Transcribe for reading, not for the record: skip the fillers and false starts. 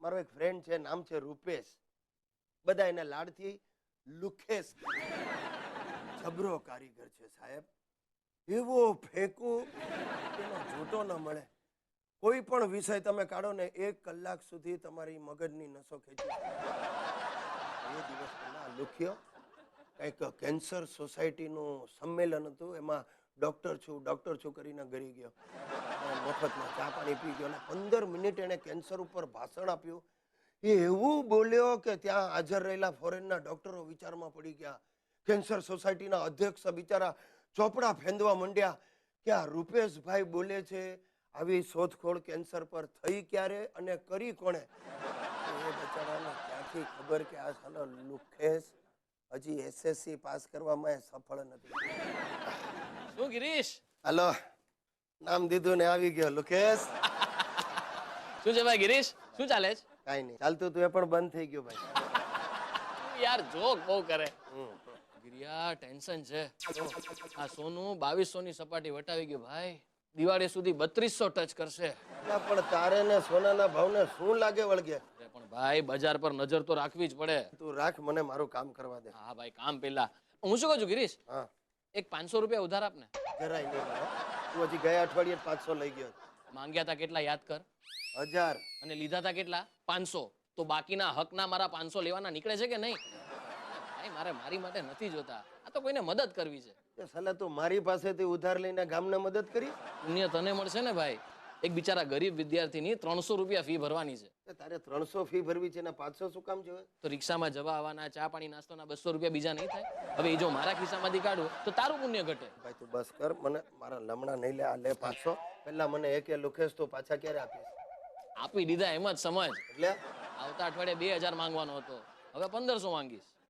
મારો એક ફ્રેન્ડ છે, નામ છે રૂપેશ, બધા એના લાડથી લુખેશ. જબરો કારીગર છે સાહેબ, એવો ફેંકું એનો જોટો ન મળે. કોઈ પણ વિષય તમે કાઢો ને 1 કલાક સુધી તમારી મગજની નસો ખેંચી. એ દિવસ પહેલા લુખ્યો કંઈક કેન્સર સોસાયટીનું સંમેલન હતું, એમાં ડૉક્ટર છું કરીને ઘરી ગયો, મફતમાં ચા પાણી પી ગયો, અને 15 મિનિટ એણે કેન્સર ઉપર ભાષણ આપ્યું. એ એવું બોલ્યો કે ત્યાં હાજર રહેલા ફોરેનના ડૉક્ટરો વિચારમાં પડી ગયા. કેન્સર સોસાયટીના અધ્યક્ષ બિચારા ચોપડા ફેંદવા માંડ્યા કે આ રૂપેશભાઈ બોલે છે, આવી શોધખોળ કેન્સર પર થઈ ક્યારે અને કરી કોણે? એ બચારાને ક્યાંથી ખબર કે આ સાલો લુખેશ હજી એસએસસી પાસ કરવામાં સફળ નથી. શું ગિરીશ? હાલો, નામ દીધું ને આવી ગયો લુખેશ. શું છે ભાઈ ગિરીશ? શું ચાલે છે? કાંઈ નહીં ચાલતું તું, એ પણ બંધ થઈ ગયું ભાઈ. યાર જોક બહુ કરે. ગિરિયા ટેન્શન છે. આ સોનું 2200 ની સપાટી વટાવી ગયું ભાઈ. દિવાળી સુધી 3200 ટચ કરશે. ના પણ તારે ને સોનાના ભાવને શું લાગે વળગે? અરે પણ ભાઈ બજાર પર નજર તો રાખવી જ પડે. તું રાખ, મને મારું કામ કરવા દે. હા ભાઈ કામ પેલા. હું શું કહું છું ગિરીશ, હા, એક 500 રૂપિયા ઉધાર આપને. જરાય નહીં મળે. તું હજી ગયા અઠવાડિયે 500 લઈ ગયો. માંગ્યા હતા કેટલા યાદ કર, 1000. અને લીધા હતા કેટલા? 500. તો બાકીના હકના મારા 500 લેવાના નીકળે છે કે નહીં? ભાઈ મારે મારી માટે નથી જોતા, આ તો કોઈને મદદ કરવી છે. એ સાલા તું મારી પાસેથી ઉધાર લઈને ગામને મદદ કરી? પુણ્ય તને મળશે ને ભાઈ. એક બિચારા ગરીબ વિદ્યાર્થીની 300 રૂપિયા ફી ભરવાની છે. એ તારે 300 ફી ભરવી છે ને 500 શું કામ જોઈએ? તો રિક્ષામાં જવા આવવાના, ચા પાણી નાસ્તાના 200 રૂપિયા બીજા નહીં થાય? હવે એ જો મારા ખિસ્સામાંથી કાઢું તો તારું પુણ્ય ઘટે. ભાઈ તું બસ કર, મને મારા લમણા નહીં લે. આ લે 500. પહેલા મને એકે લુખેશ તો પાછા ક્યારે આપીશ? આપી દીધા એમ જ સમજ. એટલે આવતા અઠવાડિયે 2000 માંગવાનો હતો, હવે 1500 માંગીશ.